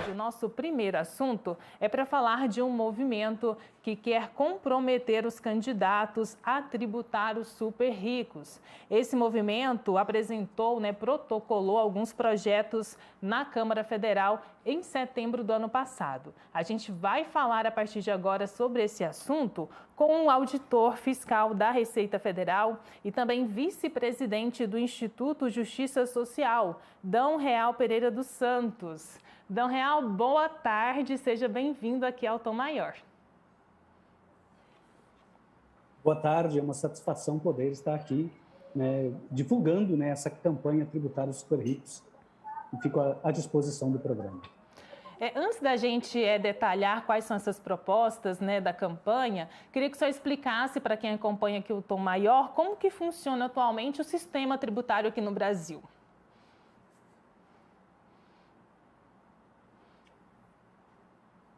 O nosso primeiro assunto é para falar de um movimento que quer comprometer os candidatos a tributar os super ricos. Esse movimento apresentou, protocolou alguns projetos na Câmara Federal em setembro do ano passado. A gente vai falar a partir de agora sobre esse assunto com o auditor fiscal da Receita Federal e também vice-presidente do Instituto Justiça Social, Dão Real Pereira dos Santos. Dão Real, boa tarde, seja bem-vindo aqui ao Tom Maior. Boa tarde, é uma satisfação poder estar aqui divulgando essa campanha tributária dos super ricos e fico à disposição do programa. Antes da gente detalhar quais são essas propostas da campanha, queria que o senhor explicasse para quem acompanha aqui o Tom Maior como que funciona atualmente o sistema tributário aqui no Brasil.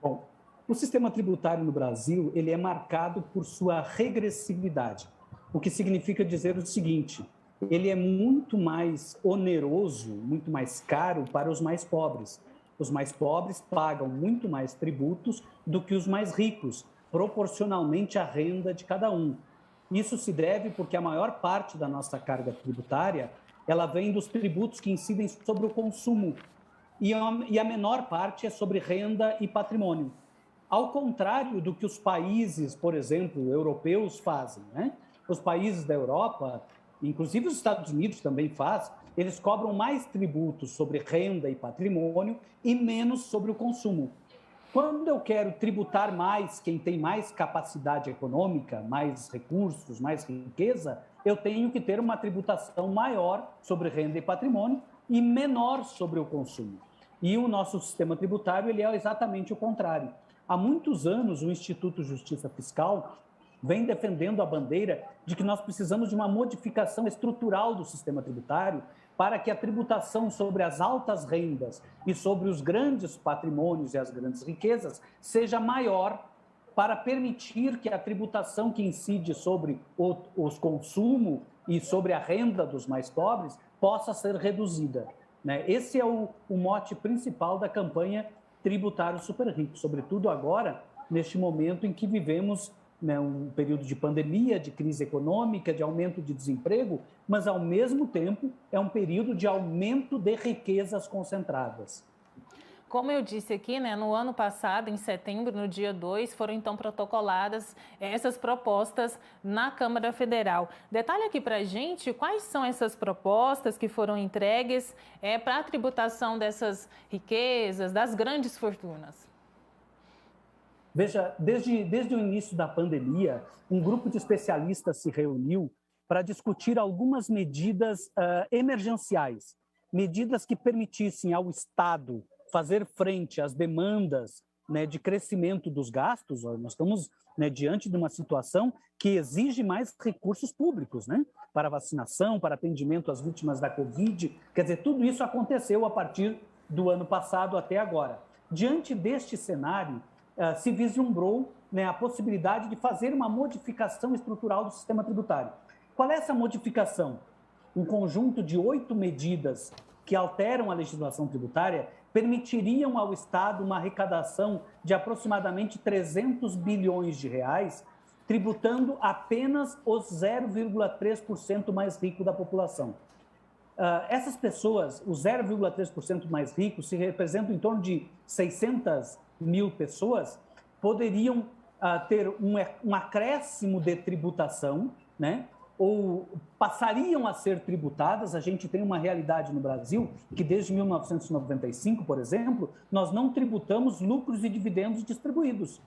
Bom, o sistema tributário no Brasil ele é marcado por sua regressividade, o que significa dizer o seguinte: ele é muito mais oneroso, muito mais caro para os mais pobres. Os mais pobres pagam muito mais tributos do que os mais ricos, proporcionalmente à renda de cada um. Isso se deve porque a maior parte da nossa carga tributária ela vem dos tributos que incidem sobre o consumo, e a menor parte é sobre renda e patrimônio. Ao contrário do que os países, por exemplo, europeus fazem, Os países da Europa, inclusive os Estados Unidos também fazem, eles cobram mais tributos sobre renda e patrimônio e menos sobre o consumo. Quando eu quero tributar mais quem tem mais capacidade econômica, mais recursos, mais riqueza, eu tenho que ter uma tributação maior sobre renda e patrimônio e menor sobre o consumo. E o nosso sistema tributário ele é exatamente o contrário. Há muitos anos, o Instituto Justiça Fiscal vem defendendo a bandeira de que nós precisamos de uma modificação estrutural do sistema tributário para que a tributação sobre as altas rendas e sobre os grandes patrimônios e as grandes riquezas seja maior, para permitir que a tributação que incide sobre os consumo e sobre a renda dos mais pobres possa ser reduzida. Esse é o mote principal da campanha Tributar os Super Ricos, sobretudo agora, neste momento em que vivemos um período de pandemia, de crise econômica, de aumento de desemprego, mas, ao mesmo tempo, é um período de aumento de riquezas concentradas. Como eu disse aqui, no ano passado, em setembro, no dia 2, foram então protocoladas essas propostas na Câmara Federal. Detalhe aqui para a gente quais são essas propostas que foram entregues para a tributação dessas riquezas, das grandes fortunas. Veja, desde o início da pandemia, um grupo de especialistas se reuniu para discutir algumas medidas emergenciais, medidas que permitissem ao Estado fazer frente às demandas de crescimento dos gastos. Nós estamos diante de uma situação que exige mais recursos públicos para vacinação, para atendimento às vítimas da Covid. Quer dizer, tudo isso aconteceu a partir do ano passado até agora. Diante deste cenário, se vislumbrou a possibilidade de fazer uma modificação estrutural do sistema tributário. Qual é essa modificação? Um conjunto de 8 medidas que alteram a legislação tributária permitiriam ao Estado uma arrecadação de aproximadamente 300 bilhões de reais, tributando apenas os 0,3% mais ricos da população. Essas pessoas, os 0,3% mais ricos, se representam em torno de 600 mil pessoas, poderiam ter um acréscimo de tributação, ou passariam a ser tributadas. A gente tem uma realidade no Brasil que desde 1995, por exemplo, nós não tributamos lucros e dividendos distribuídos.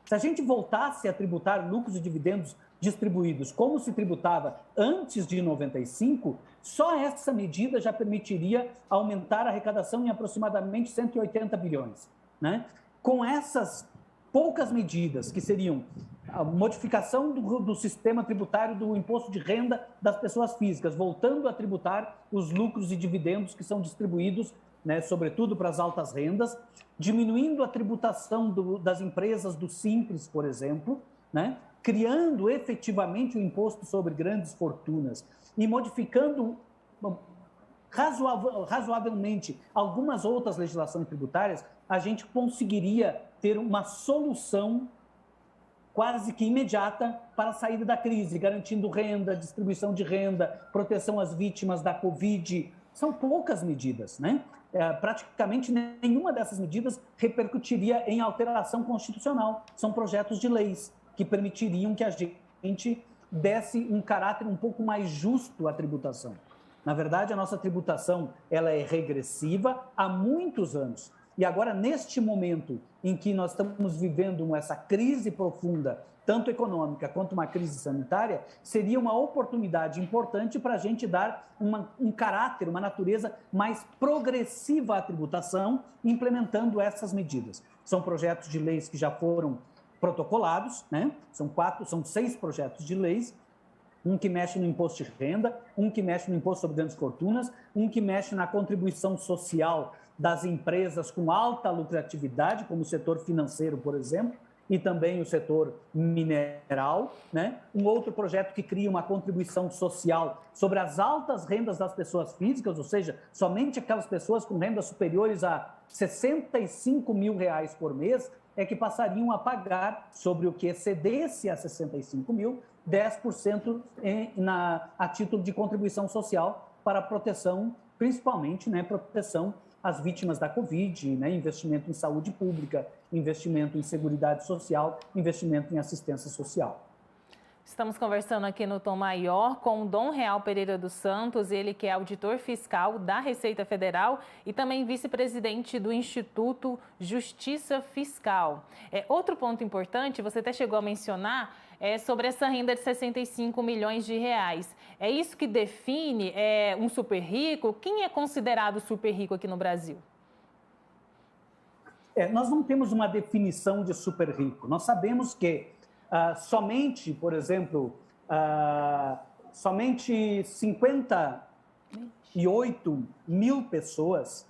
Se a gente voltasse a tributar lucros e dividendos distribuídos como se tributava antes de 95, só essa medida já permitiria aumentar a arrecadação em aproximadamente 180 bilhões. Com essas poucas medidas, que seriam a modificação do sistema tributário do imposto de renda das pessoas físicas, voltando a tributar os lucros e dividendos que são distribuídos, sobretudo para as altas rendas, diminuindo a tributação das empresas do Simples, por exemplo, criando efetivamente o imposto sobre grandes fortunas e modificando razoavelmente algumas outras legislações tributárias, a gente conseguiria ter uma solução quase que imediata para a saída da crise, garantindo renda, distribuição de renda, proteção às vítimas da Covid. São poucas medidas, né? Praticamente nenhuma dessas medidas repercutiria em alteração constitucional. São projetos de leis que permitiriam que a gente desse um caráter um pouco mais justo à tributação. Na verdade, a nossa tributação ela é regressiva há muitos anos. E agora, neste momento em que nós estamos vivendo essa crise profunda, tanto econômica quanto uma crise sanitária, seria uma oportunidade importante para a gente dar um caráter, uma natureza mais progressiva à tributação, implementando essas medidas. São projetos de leis que já foram protocolados, né? São 6 projetos de leis, um que mexe no imposto de renda, um que mexe no imposto sobre grandes fortunas, um que mexe na contribuição social das empresas com alta lucratividade, como o setor financeiro, por exemplo, e também o setor mineral, né? Um outro projeto que cria uma contribuição social sobre as altas rendas das pessoas físicas, ou seja, somente aquelas pessoas com rendas superiores a R$65 mil por mês é que passariam a pagar sobre o que excedesse a 65 mil, 10% a título de contribuição social para a proteção, principalmente, né, proteção às vítimas da Covid, né, investimento em saúde pública, investimento em seguridade social, investimento em assistência social. Estamos conversando aqui no Tom Maior com o Dom Real Pereira dos Santos, ele que é auditor fiscal da Receita Federal e também vice-presidente do Instituto Justiça Fiscal. Outro ponto importante, você até chegou a mencionar, é sobre essa renda de 65 milhões de reais. É isso que define um super rico? Quem é considerado super rico aqui no Brasil? Nós não temos uma definição de super rico. Nós sabemos que somente, por exemplo, somente 58 mil pessoas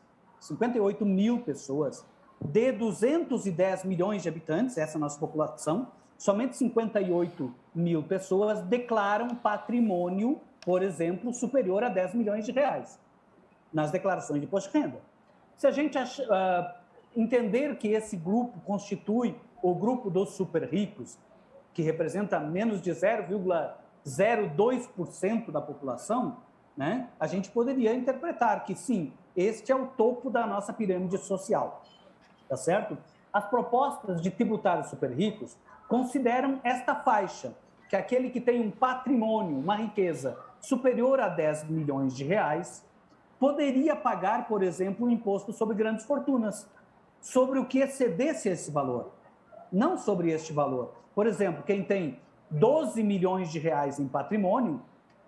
de 210 milhões de habitantes, essa é a nossa população, somente 58 mil pessoas declaram patrimônio, por exemplo, superior a 10 milhões de reais nas declarações de imposto de renda. Se a gente entender que esse grupo constitui o grupo dos super ricos, que representa menos de 0,02% da população, né, a gente poderia interpretar que, sim, este é o topo da nossa pirâmide social, tá certo? As propostas de tributar os super ricos consideram esta faixa, que aquele que tem um patrimônio, uma riqueza superior a 10 milhões de reais, poderia pagar, por exemplo, um imposto sobre grandes fortunas, sobre o que excedesse esse valor, não sobre este valor. Por exemplo, quem tem 12 milhões de reais em patrimônio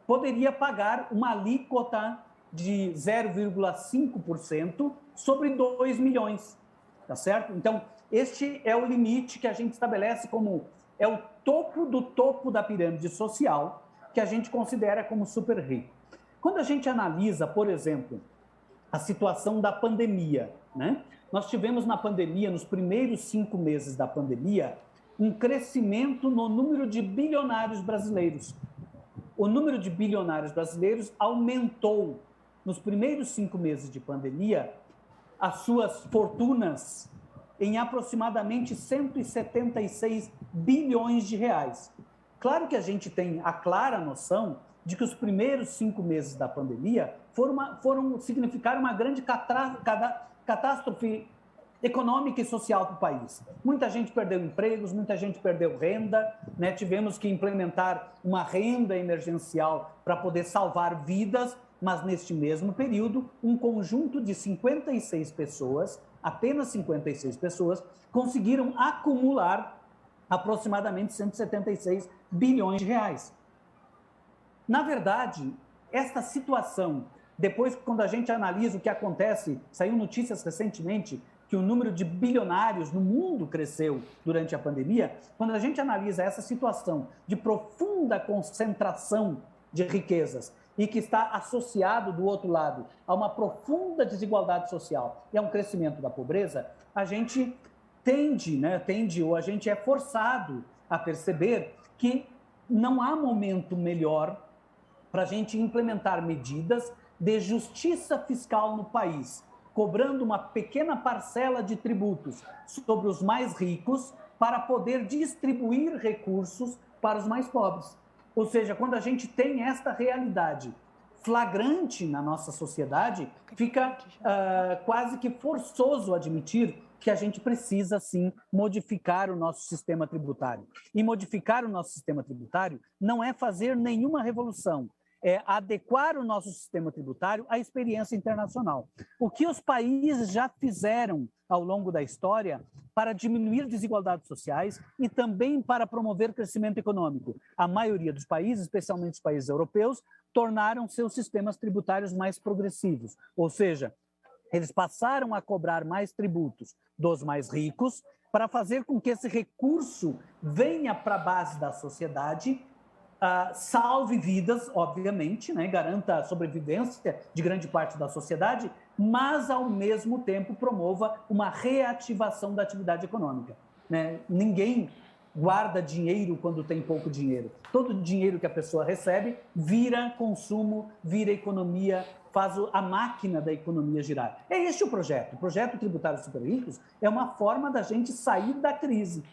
poderia pagar uma alíquota de 0,5% sobre 2 milhões, tá certo? Então, este é o limite que a gente estabelece como o topo da pirâmide social, que a gente considera como super rico. Quando a gente analisa, por exemplo, a situação da pandemia, né? Nós tivemos na pandemia, nos primeiros 5 meses da pandemia, um crescimento no número de bilionários brasileiros. O número de bilionários brasileiros aumentou nos primeiros 5 meses de pandemia as suas fortunas em aproximadamente 176 bilhões de reais. Claro que a gente tem a clara noção de que os primeiros 5 meses da pandemia significaram uma grande catástrofe econômica e social para o país. Muita gente perdeu empregos, muita gente perdeu renda, né? Tivemos que implementar uma renda emergencial para poder salvar vidas, mas neste mesmo período, um conjunto de 56 pessoas, apenas 56 pessoas, conseguiram acumular aproximadamente 176 bilhões de reais. Na verdade, esta situação, depois, quando a gente analisa o que acontece, saiu notícias recentemente que o número de bilionários no mundo cresceu durante a pandemia. Quando a gente analisa essa situação de profunda concentração de riquezas e que está associado, do outro lado, a uma profunda desigualdade social e a um crescimento da pobreza, a gente ou a gente é forçado a perceber que não há momento melhor para a gente implementar medidas de justiça fiscal no país, cobrando uma pequena parcela de tributos sobre os mais ricos para poder distribuir recursos para os mais pobres. Ou seja, quando a gente tem esta realidade flagrante na nossa sociedade, fica quase que forçoso admitir que a gente precisa, sim, modificar o nosso sistema tributário. E modificar o nosso sistema tributário não é fazer nenhuma revolução, é adequar o nosso sistema tributário à experiência internacional. O que os países já fizeram ao longo da história para diminuir desigualdades sociais e também para promover crescimento econômico. A maioria dos países, especialmente os países europeus, tornaram seus sistemas tributários mais progressivos, ou seja, eles passaram a cobrar mais tributos dos mais ricos para fazer com que esse recurso venha para a base da sociedade, salve vidas, obviamente, né, garanta a sobrevivência de grande parte da sociedade, mas, ao mesmo tempo, promova uma reativação da atividade econômica. Né? Ninguém guarda dinheiro quando tem pouco dinheiro. Todo dinheiro que a pessoa recebe vira consumo, vira economia, faz a máquina da economia girar. É este o projeto. O projeto tributário super ricos é uma forma da gente sair da crise,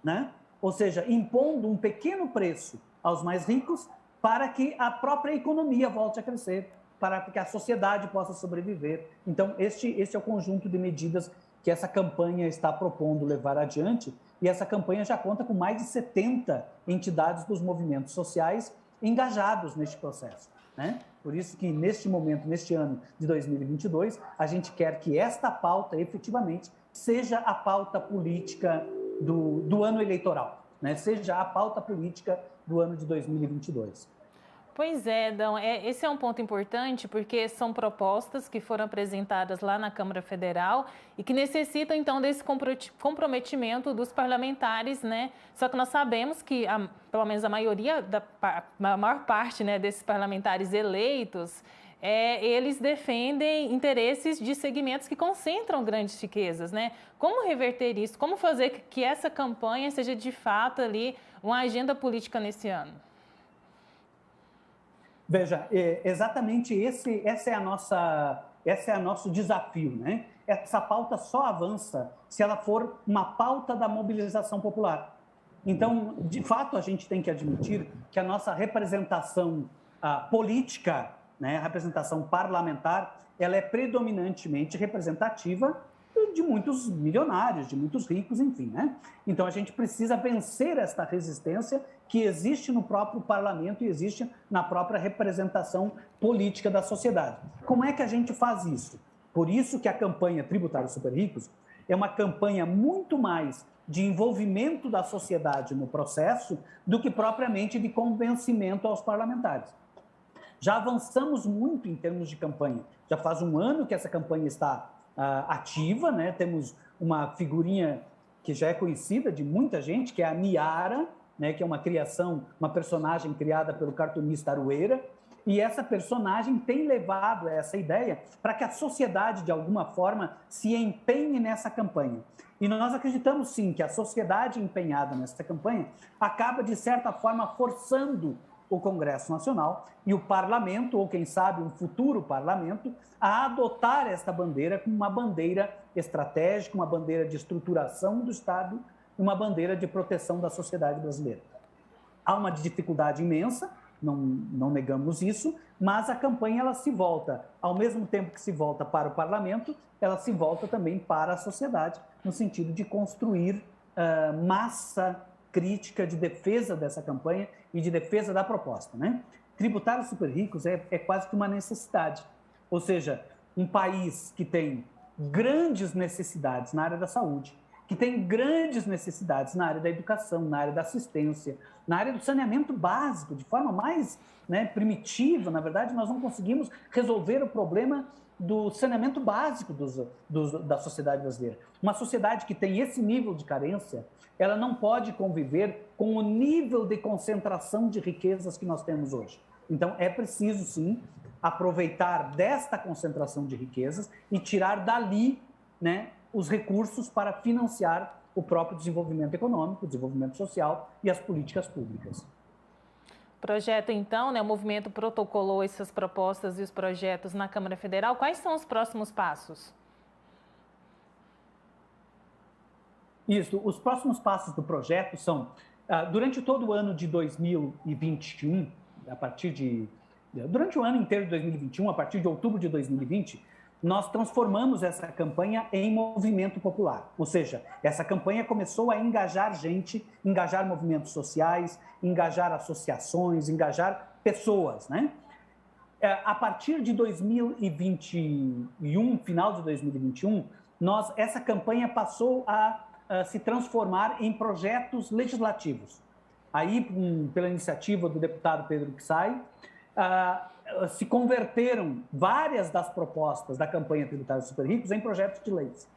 né? Ou seja, impondo um pequeno preço aos mais ricos para que a própria economia volte a crescer, para que a sociedade possa sobreviver. Então, este é o conjunto de medidas que essa campanha está propondo levar adiante, e essa campanha já conta com mais de 70 entidades dos movimentos sociais engajados neste processo, né? Por isso que, neste momento, neste ano de 2022, a gente quer que esta pauta, efetivamente, seja a pauta política do ano eleitoral, né? Seja a pauta política do ano de 2022. Pois é, Dão, esse é um ponto importante porque são propostas que foram apresentadas lá na Câmara Federal e que necessitam, então, desse comprometimento dos parlamentares, né? Só que nós sabemos que, pelo menos a maior parte, né, desses parlamentares eleitos, eles defendem interesses de segmentos que concentram grandes riquezas, né? Como reverter isso? Como fazer que essa campanha seja, de fato, ali uma agenda política nesse ano? Veja, exatamente esse é nosso desafio, né? Essa pauta só avança se ela for uma pauta da mobilização popular. Então, de fato, a gente tem que admitir que a nossa representação política, né, a representação parlamentar, ela é predominantemente representativa de muitos milionários, de muitos ricos, enfim, né? Então, a gente precisa vencer esta resistência que existe no próprio parlamento e existe na própria representação política da sociedade. Como é que a gente faz isso? Por isso que a campanha Tributários Super Ricos é uma campanha muito mais de envolvimento da sociedade no processo do que propriamente de convencimento aos parlamentares. Já avançamos muito em termos de campanha. Já faz um ano que essa campanha está ativa, né? Temos uma figurinha que já é conhecida de muita gente, que é a Miara, né? Que é uma personagem criada pelo cartunista Aroeira, e essa personagem tem levado essa ideia para que a sociedade, de alguma forma, se empenhe nessa campanha. E nós acreditamos, sim, que a sociedade empenhada nessa campanha acaba, de certa forma, forçando o Congresso Nacional e o Parlamento, ou quem sabe um futuro Parlamento, a adotar esta bandeira como uma bandeira estratégica, uma bandeira de estruturação do Estado, uma bandeira de proteção da sociedade brasileira. Há uma dificuldade imensa, não negamos isso, mas a campanha ela se volta, ao mesmo tempo que se volta para o Parlamento, ela se volta também para a sociedade, no sentido de construir massa crítica de defesa dessa campanha e de defesa da proposta, né? Tributários super ricos é quase que uma necessidade. Ou seja, um país que tem grandes necessidades na área da saúde, que tem grandes necessidades na área da educação, na área da assistência, na área do saneamento básico, de forma mais, né, primitiva. Na verdade, nós não conseguimos resolver o problema do saneamento básico da sociedade brasileira. Uma sociedade que tem esse nível de carência, ela não pode conviver com o nível de concentração de riquezas que nós temos hoje. Então, é preciso, sim, aproveitar desta concentração de riquezas e tirar dali, né, os recursos para financiar o próprio desenvolvimento econômico, o desenvolvimento social e as políticas públicas. Projeto, então, né, o movimento protocolou essas propostas e os projetos na Câmara Federal. Quais são os próximos passos? Isso, os próximos passos do projeto são, durante todo o ano de 2021, durante o ano inteiro de 2021, a partir de outubro de 2020, nós transformamos essa campanha em movimento popular. Ou seja, essa campanha começou a engajar gente, engajar movimentos sociais, engajar associações, engajar pessoas, né? A partir de 2021, final de 2021, essa campanha passou a se transformar em projetos legislativos. Aí, pela iniciativa do deputado Pedro Pissai, se converteram várias das propostas da campanha tributária dos super ricos em projetos de leis.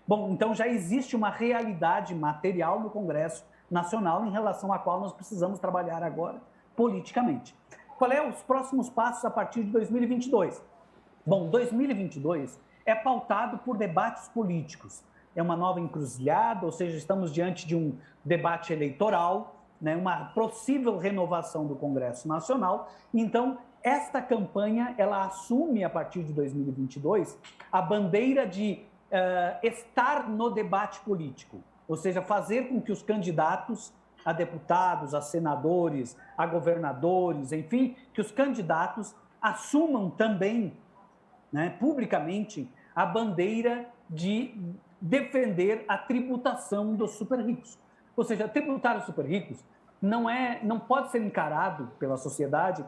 Bom, então já existe uma realidade material no Congresso Nacional em relação à qual nós precisamos trabalhar agora politicamente. Qual é os próximos passos a partir de 2022? Bom, 2022 é pautado por debates políticos. É uma nova encruzilhada, ou seja, estamos diante de um debate eleitoral, né, uma possível renovação do Congresso Nacional. Então, esta campanha, ela assume, a partir de 2022, a bandeira de estar no debate político, ou seja, fazer com que os candidatos a deputados, a senadores, a governadores, enfim, que os candidatos assumam também, né, publicamente, a bandeira de defender a tributação dos super ricos. Ou seja, tributar os super ricos não pode ser encarado pela sociedade,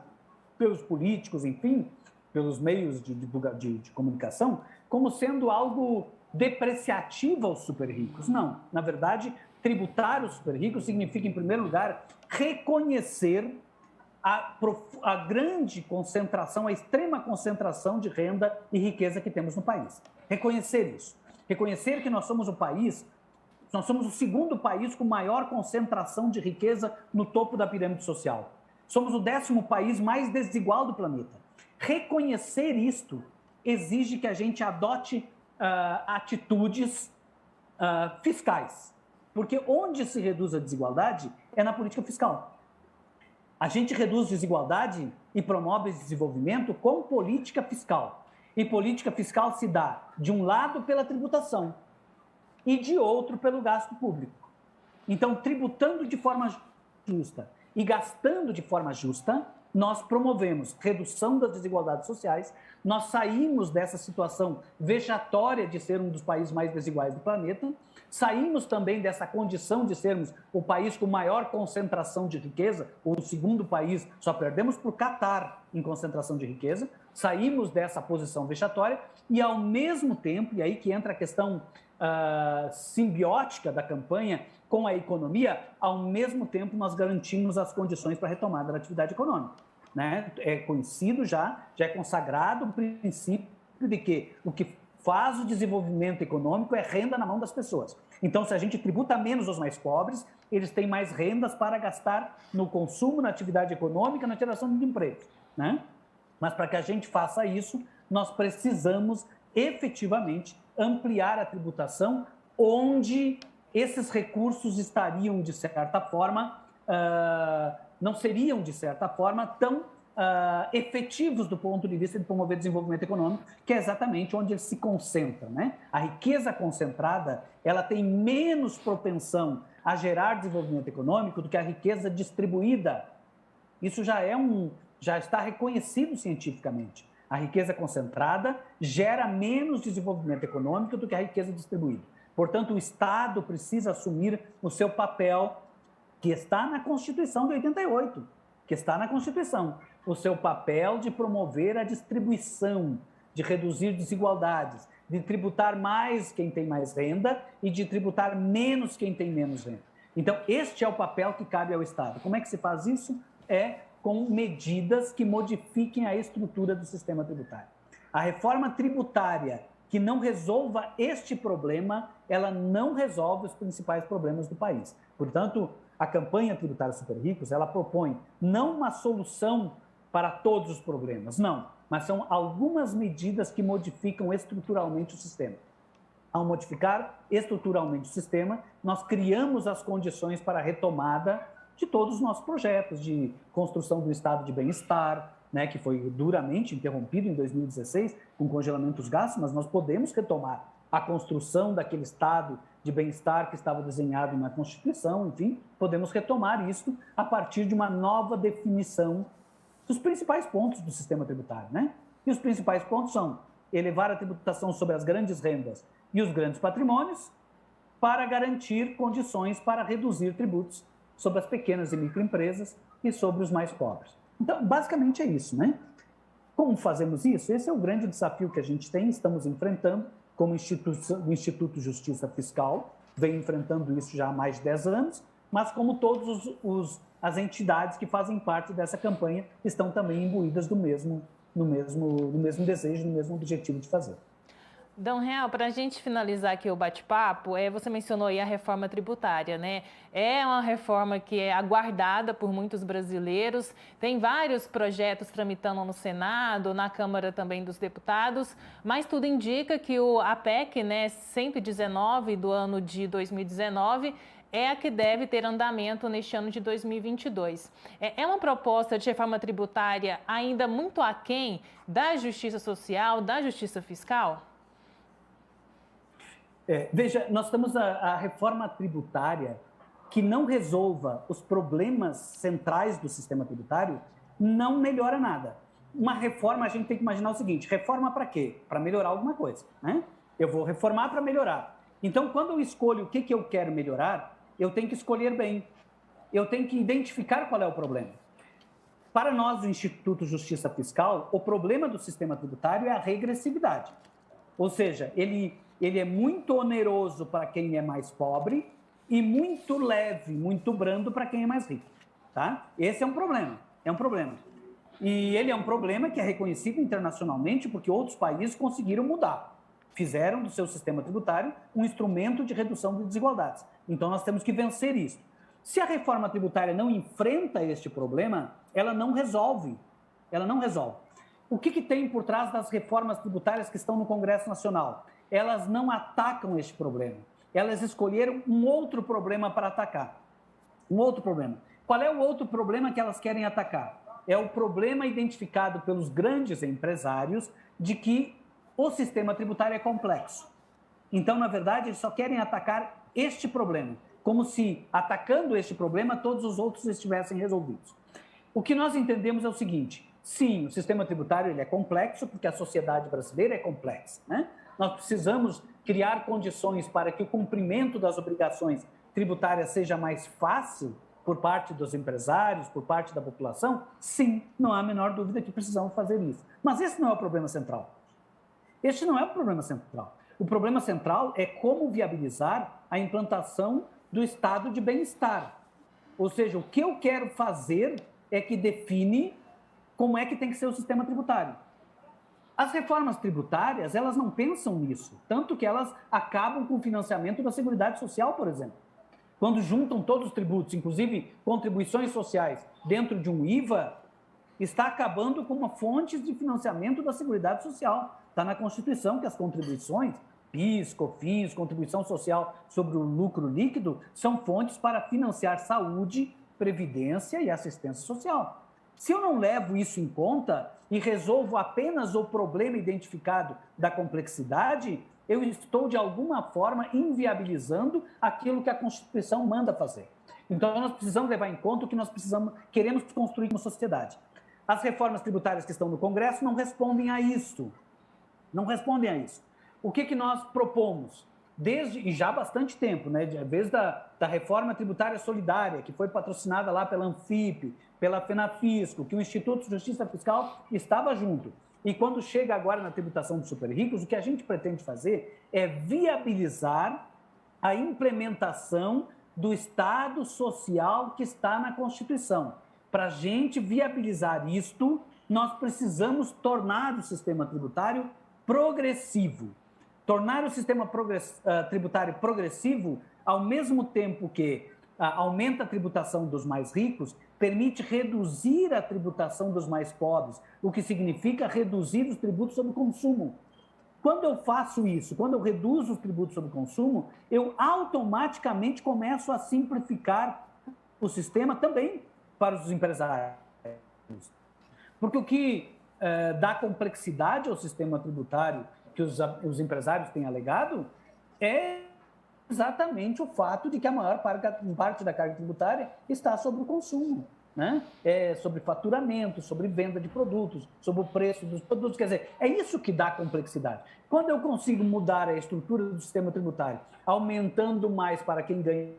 pelos políticos, enfim, pelos meios de comunicação, como sendo algo depreciativo aos super ricos. Não, na verdade, tributar os super ricos significa, em primeiro lugar, reconhecer a grande concentração, a extrema concentração de renda e riqueza que temos no país. Reconhecer isso. Reconhecer que nós somos o segundo país com maior concentração de riqueza no topo da pirâmide social. Somos o 10º país mais desigual do planeta. Reconhecer isto exige que a gente adote atitudes fiscais. Porque onde se reduz a desigualdade é na política fiscal. A gente reduz desigualdade e promove desenvolvimento com política fiscal. E política fiscal se dá, de um lado, pela tributação e, de outro, pelo gasto público. Então, tributando de forma justa e gastando de forma justa, nós promovemos redução das desigualdades sociais, nós saímos dessa situação vexatória de ser um dos países mais desiguais do planeta, saímos também dessa condição de sermos o país com maior concentração de riqueza, ou o segundo país, só perdemos para o Catar em concentração de riqueza, saímos dessa posição vexatória e, ao mesmo tempo, e aí que entra a questão simbiótica da campanha com a economia, ao mesmo tempo nós garantimos as condições para a retomada da atividade econômica. Né? É conhecido já é consagrado o princípio de que o que faz o desenvolvimento econômico é renda na mão das pessoas. Então, se a gente tributa menos os mais pobres, eles têm mais rendas para gastar no consumo, na atividade econômica, na geração de empregos. Né? Mas para que a gente faça isso, nós precisamos efetivamente ampliar a tributação onde esses recursos estariam, de certa forma, não seriam, de certa forma, tão efetivos do ponto de vista de promover desenvolvimento econômico, que é exatamente onde ele se concentra. Né? A riqueza concentrada, ela tem menos propensão a gerar desenvolvimento econômico do que a riqueza distribuída. Isso já está reconhecido cientificamente. A riqueza concentrada gera menos desenvolvimento econômico do que a riqueza distribuída. Portanto, o Estado precisa assumir o seu papel, que está na Constituição de 88, que está na Constituição, o seu papel de promover a distribuição, de reduzir desigualdades, de tributar mais quem tem mais renda e de tributar menos quem tem menos renda. Então, este é o papel que cabe ao Estado. Como é que se faz isso? É com medidas que modifiquem a estrutura do sistema tributário. A reforma tributária que não resolva este problema, ela não resolve os principais problemas do país. Portanto, a campanha tributária super ricos, ela propõe não uma solução para todos os problemas, não, mas são algumas medidas que modificam estruturalmente o sistema. Ao modificar estruturalmente o sistema, nós criamos as condições para a retomada de todos os nossos projetos de construção do estado de bem-estar, né, que foi duramente interrompido em 2016 com congelamento dos gastos, mas nós podemos retomar a construção daquele estado de bem-estar que estava desenhado na Constituição, enfim, podemos retomar isso a partir de uma nova definição dos principais pontos do sistema tributário, né? E os principais pontos são elevar a tributação sobre as grandes rendas e os grandes patrimônios para garantir condições para reduzir tributos sobre as pequenas e microempresas e sobre os mais pobres. Então, basicamente é isso, né? Como fazemos isso? Esse é o grande desafio que a gente tem, estamos enfrentando como o Instituto Justiça Fiscal, vem enfrentando isso já há mais de 10 anos, mas como todas as entidades que fazem parte dessa campanha estão também imbuídas no mesmo desejo, no mesmo objetivo de fazer. Dom Real, para a gente finalizar aqui o bate-papo, você mencionou aí a reforma tributária, né? É uma reforma que é aguardada por muitos brasileiros, tem vários projetos tramitando no Senado, na Câmara também dos Deputados, mas tudo indica que a PEC, né, 119 do ano de 2019, é a que deve ter andamento neste ano de 2022. É uma proposta de reforma tributária ainda muito aquém da justiça social, da justiça fiscal? Veja, nós temos a reforma tributária que não resolva os problemas centrais do sistema tributário, não melhora nada. Uma reforma, a gente tem que imaginar o seguinte, reforma para quê? Para melhorar alguma coisa, né? Eu vou reformar para melhorar. Então, quando eu escolho o que eu quero melhorar, eu tenho que escolher bem. Eu tenho que identificar qual é o problema. Para nós, do Instituto Justiça Fiscal, o problema do sistema tributário é a regressividade. Ou seja, ele é muito oneroso para quem é mais pobre e muito leve, muito brando para quem é mais rico, tá? Esse é um problema, E ele é um problema que é reconhecido internacionalmente porque outros países conseguiram mudar. Fizeram do seu sistema tributário um instrumento de redução de desigualdades. Então, nós temos que vencer isso. Se a reforma tributária não enfrenta este problema, ela não resolve. O que tem por trás das reformas tributárias que estão no Congresso Nacional? Elas não atacam este problema. Elas escolheram um outro problema para atacar. Um outro problema. Qual é o outro problema que elas querem atacar? É o problema identificado pelos grandes empresários de que o sistema tributário é complexo. Então, na verdade, eles só querem atacar este problema, como se, atacando este problema, todos os outros estivessem resolvidos. O que nós entendemos é o seguinte: sim, o sistema tributário ele é complexo, porque a sociedade brasileira é complexa, né? Nós precisamos criar condições para que o cumprimento das obrigações tributárias seja mais fácil por parte dos empresários, por parte da população. Sim, não há a menor dúvida que precisamos fazer isso. Mas esse não é o problema central. Este não é o problema central. O problema central é como viabilizar a implantação do estado de bem-estar. Ou seja, o que eu quero fazer é que define como é que tem que ser o sistema tributário. As reformas tributárias, elas não pensam nisso, tanto que elas acabam com o financiamento da Seguridade Social, por exemplo. Quando juntam todos os tributos, inclusive contribuições sociais, dentro de um IVA, está acabando com uma fonte de financiamento da Seguridade Social. Está na Constituição que as contribuições, PIS, COFINS, contribuição social sobre o lucro líquido, são fontes para financiar saúde, previdência e assistência social. Se eu não levo isso em conta e resolvo apenas o problema identificado da complexidade, eu estou, de alguma forma, inviabilizando aquilo que a Constituição manda fazer. Então, nós precisamos levar em conta o que nós queremos construir como sociedade. As reformas tributárias que estão no Congresso não respondem a isso. O que nós propomos? E já há bastante tempo, né? Desde da reforma tributária solidária, que foi patrocinada lá pela Anfip, pela FENAFISCO, que o Instituto de Justiça Fiscal estava junto. E quando chega agora na tributação dos super ricos, o que a gente pretende fazer é viabilizar a implementação do Estado social que está na Constituição. Para a gente viabilizar isto, nós precisamos tornar o sistema tributário progressivo. Tornar o sistema tributário progressivo, ao mesmo tempo que aumenta a tributação dos mais ricos, permite reduzir a tributação dos mais pobres, o que significa reduzir os tributos sobre o consumo. Quando eu faço isso, quando eu reduzo os tributos sobre o consumo, eu automaticamente começo a simplificar o sistema também para os empresários. Porque o que dá complexidade ao sistema tributário que os empresários têm alegado é exatamente o fato de que a maior parte da carga tributária está sobre o consumo, né? Sobre faturamento, sobre venda de produtos, sobre o preço dos produtos. Quer dizer, é isso que dá complexidade. Quando eu consigo mudar a estrutura do sistema tributário, aumentando mais para quem ganha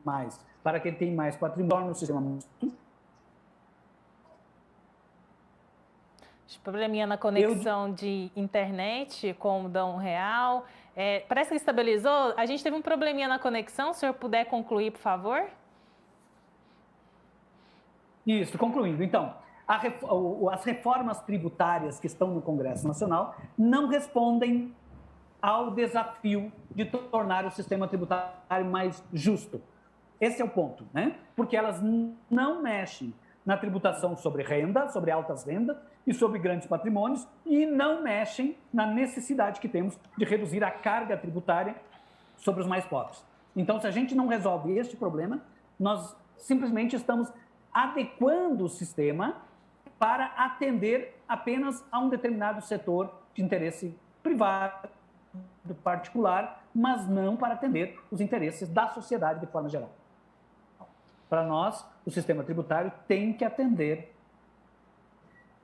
mais, para quem tem mais patrimônio no sistema. Probleminha na conexão de internet com o Dom Real. Parece que estabilizou. A gente teve um probleminha na conexão. Se o senhor puder concluir, por favor. Isso, concluindo. Então, as reformas tributárias que estão no Congresso Nacional não respondem ao desafio de tornar o sistema tributário mais justo. Esse é o ponto, né? Porque elas não mexem na tributação sobre renda, sobre altas rendas e sobre grandes patrimônios, e não mexem na necessidade que temos de reduzir a carga tributária sobre os mais pobres. Então, se a gente não resolve este problema, nós simplesmente estamos adequando o sistema para atender apenas a um determinado setor de interesse privado, particular, mas não para atender os interesses da sociedade de forma geral. Para nós, o sistema tributário tem que atender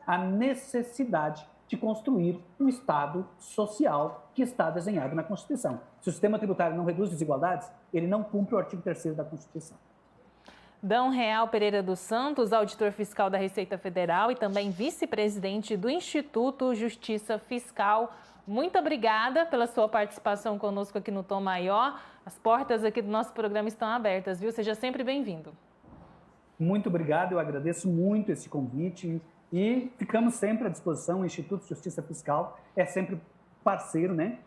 à necessidade de construir um Estado social que está desenhado na Constituição. Se o sistema tributário não reduz desigualdades, ele não cumpre o artigo 3º da Constituição. Dom Real Pereira dos Santos, auditor fiscal da Receita Federal e também vice-presidente do Instituto Justiça Fiscal. Muito obrigada pela sua participação conosco aqui no Tom Maior. As portas aqui do nosso programa estão abertas, viu? Seja sempre bem-vindo. Muito obrigado, eu agradeço muito esse convite e ficamos sempre à disposição. O Instituto Justiça Fiscal é sempre parceiro, né,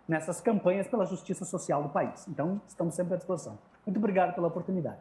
nessas campanhas pela justiça social do país. Então, estamos sempre à disposição. Muito obrigado pela oportunidade.